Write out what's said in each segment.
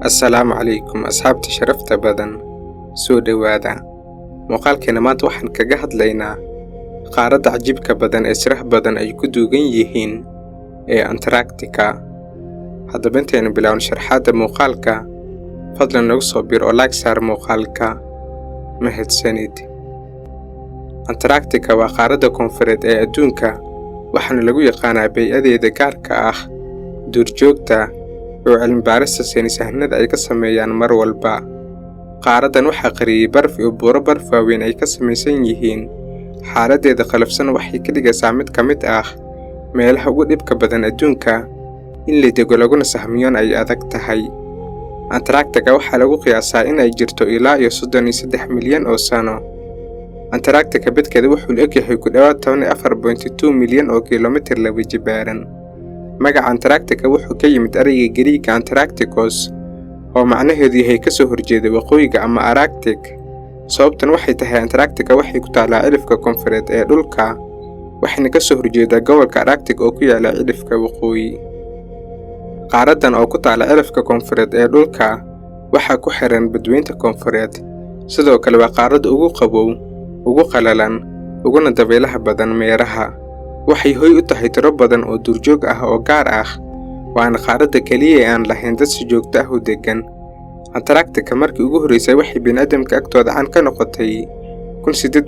Assalaamu calaykum asxaabta sharafta badan. Soo dhawaada. Muuqaalkeena maanta waxaan kaga hadlaynaa qaaradda cajiibka badan ee sirah badan ay ku duugan yihiin ee Antarctica. Haddaba intaynu bilaawno sharxaadda muuqaalka, fadlan nagu soo bir oo like saar muuqaalka. Mahadsanid. Antarctica waa qaaradda koonfureed ee adduunka, waxaana lagu yaqaanaa bay'adeeda gaarka ah, duurjoogta oo cilmi-baarista saynisyahanada ay ka sameeyaan mar walba. Qaaraddan waxaa qariyay baraf iyo buuro baraf waaweyn ay ka samaysan yihiin. Xaaladdeeda qalafsan waxay ka dhigaysaa mid ka mid ah meelaha ugu dhibka badan adduunka in la dego laguna sahmiyoon ay adag tahay. Antarctica waxaa lagu qiyaasaa in ay jirto ilaa iyo 33 milyan oo sano. Antarctica badkeeda wuxuu la egyahay ku dhawaad 14.2 milyan oo kiiloomitir laba jibaaran. Magaca Antarctica wuxuu ka yimid ereyga Giriigga Antarcticos oo macnaheedu yahay ka soo horjeeda waqooyiga ama Arctic. Sababtan waxay tahay Antarctica waxay ku taalaa cirifka koonfureed ee dhulka, waxayna ka soo horjeedaa gobolka Arctic oo ku yaala cirifka waqooyi. Qaaraddan oo ku taala cirifka koonfureed ee dhulka waxaa ku xiran badweynta koonfureed. Sidoo kale waa qaaradda ugu qabow, ugu qalalan, uguna dabaylaha badan meeraha. Waxay hoy u tahay tiro badan oo duurjoog ah oo gaar ah, waana qaaradda kaliya ee aan lahayn dad si joogto ah u degan. Antarctica markii ugu horreysay waxay bini'aadamka agtooda caan ka noqotay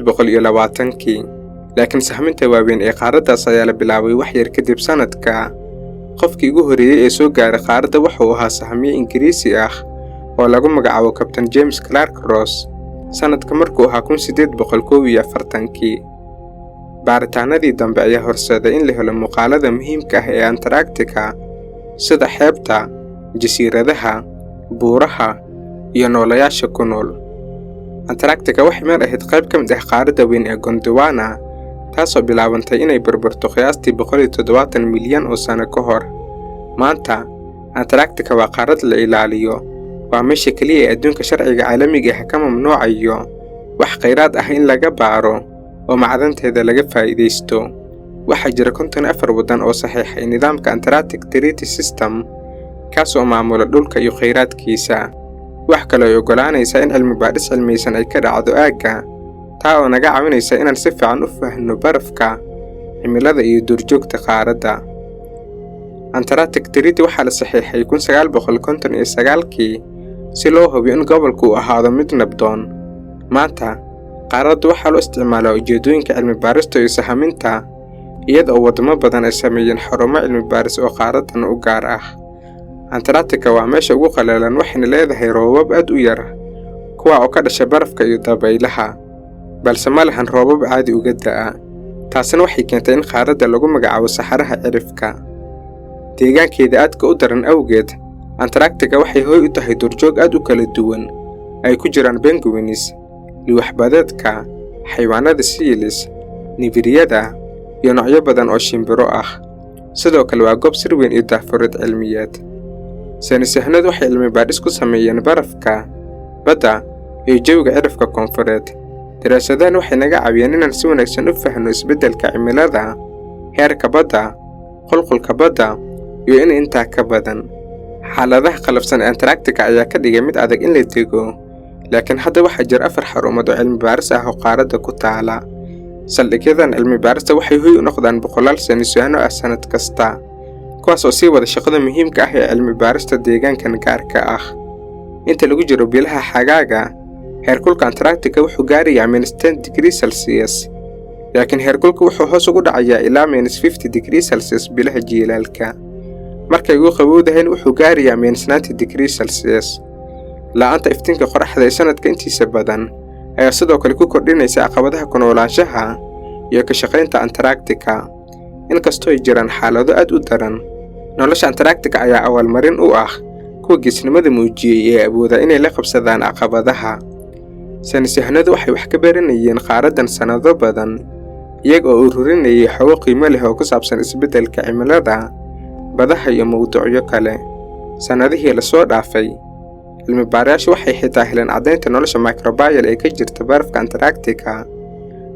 1820-kii, laakiin sahminta waaweyn ee qaaraddaas ayaa la bilaabay wax yar kadib sanadka. Qofkii ugu horreeyay ee soo gaaray qaaradda wuxuu ahaa sahmiye Ingiriisi ah oo lagu magacaabo Captain James Clark Ross, sanadka markuu ahaa 1841-kii. Baaritaanadii dambe ayaa horseeday in la helo muuqaalada muhiimka ah ee Antarctica sida xeebta, jasiiradaha, buuraha iyo noolayaasha ku nool. Antarctica waxay mar ahayd qayb ka mid ah qaaradda weyn ee Gondwana, taasoo bilaabantay inay burburto qiyaastii 170 milyan oo sano ka hor. Maanta, Antarctica waa qaarad la ilaaliyo. Waa meesha kaliya ee adduunka sharciga caalamiga ah ka mamnuucayo wax kheyraad ah in laga baaro oo macdanteeda laga faa'iidaysto. Waxaa jira 54 waddan oo saxiixay nidaamka Antarctic Treaty System, kaas oo maamula dhulka iyo kheyraadkiisa. Wax kale oo ogolaanaysa in cilmi-baadhis cilmiyaysan ay ka dhacdo aagga, taa oo naga caawinaysa inaan si fiican u fahanno barafka, cimilada iyo duurjoogta qaaradda. Antarctic Treaty waxaa la saxiixay 1959-kii si loo hubiyo in gobolku uu ahaado mid nabdoon. Maanta, qaaraddu waxaa loo isticmaalaa ujeedooyinka cilmi-baarista iyo sahaminta, iyada oo waddamo badan ay sameeyeen xarumo cilmi-baaris oo qaaraddan u gaar ah. Antarctica waa meesha ugu qalalan, waxayna leedahay roobab aad u yar, kuwa oo ka dhasha barafka iyo dabaylaha, balse ma lahan roobab caadi uga da'a. Taasina waxay keentay in qaaradda lagu magacaabo saxaraha cirifka. Deegaankeeda aadka u daran awgeed, Antarctica waxay hoy u tahay duurjoog aad u kala duwan. Ay ku jiraan penguins, liwax-badeedka, xayawaanada seals, nibiriyada, iyo noocyo badan oo shimbiro ah. Sidoo kale waa goob sir weyn iyo daahfurid cilmiyeed. Saynisyahanadu waxay cilmi-baadhis ku sameeyeen barafka, badda, iyo jawiga cirifka koonfureed. Daraasadahan waxay naga caawiyeen inaan si wanaagsan u fahanno isbeddelka cimilada, heerka badda, qulqulka badda, iyo intaa ka badan. Xaaladaha qalafsan ee Antarctica ayaa ka dhigay mid adag in la dego, laakiin hadda waxaa jira 4 xarumood oo cilmi-baaris ah oo qaaradda ku taala. Saldhigyadan cilmi-baarista waxay hoy u noqdaan boqolaal saynisyahano ah sanad kasta, kuwaas oo sii wada shaqada muhiimka ah ee cilmi-baarista deegaankan gaarka ah. Inta lagu jiro bilaha xagaaga, heerkulka Antarctica wuxuu gaarayaa -10°C, laakiin heerkulku wuxuu hoos ugu dhacayaa ilaa -50°C bilaha jiilaalka. Markay ugu qabowdahay wuxuu gaarayaa -90°C. La'aanta iftiinka qorraxda ee sanadka intiisa badan ayaa sidoo kale ku kordhinaysa caqabadaha ku noolaanshaha iyo ka shaqaynta Antarctica. Inkastoo ay jiraan xaalado aad u daran, nolosha Antarctica ayaa awaalmarin u ah kuwa geesnimada muujiyay ee awooda inay la qabsadaan caqabadaha. Saynisyahanadu waxay wax ka baranayeen qaaraddan sanado badan, iyaga oo ururinayay xogo qiimo leh oo ku saabsan isbeddelka cimilada, badaha iyo mawduucyo kale. Sanadihii la soo dhaafay, cilmi-baarayaashu waxay xitaa heleen caddaynta nolosha microbial ee ka jirta barafka Antarctica,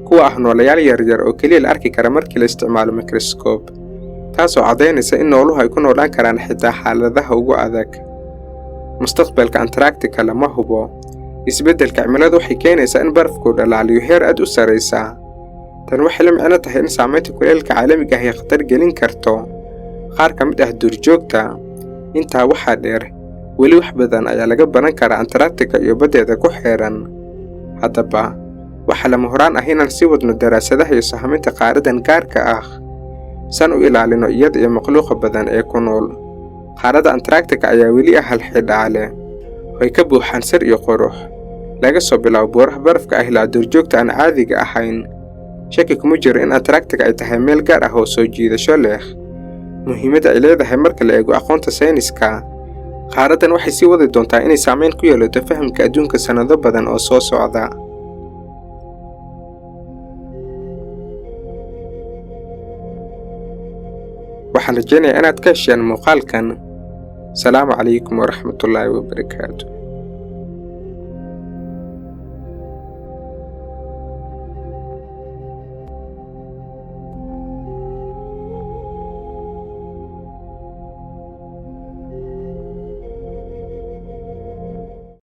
kuwa ah noolayaal yaryar oo keliya la arki kara markii la isticmaalo microscope, taasoo caddaynaysa in nooluhu ay ku noolaan karaan xitaa xaaladaha ugu adag. mustaqbalka Antarctica lama hubo. Isbeddelka cimiladu waxay keenaysaa in barafku dhalaaliyo heer aad u sareysa. Tan waxay la micno tahay in saameynta kulaylka caalamiga ah ay khatar gelin karto qaar ka mid ah duurjoogta. Intaa waxaa dheer, weli wax badan ayaa laga baran karaa Antarctica iyo baddeeda ku xeeran. Haddaba, waxaa lama huraan ah inaan sii wadno daraasadaha iyo sahaminta qaaradan gaarka ah san u ilaalino iyada iyo makhluuqa badan ee ku nool. Qaaradda Antarctica ayaa weli ah hal xidhaale way ka buuxaan sir iyo qurux, laga soo bilaabo buuraha barafka ah ilaa duurjoogta aan caadiga ahayn. Shaki kuma jiro in Antarctica ay tahay meel gaar ah oo soo jiidasho leh. Muhiimadda ay leedahay marka la eego aqoonta sayniska, qaaradan waxay sii wadi doontaa inay saameyn ku yeelato fahamka adduunka sanado badan oo soo socda. waxaan rajeynayaa inaad ka hesheen muuqaalkan. Salaamu calaykum waraxmatullaahi wabarakaatuh.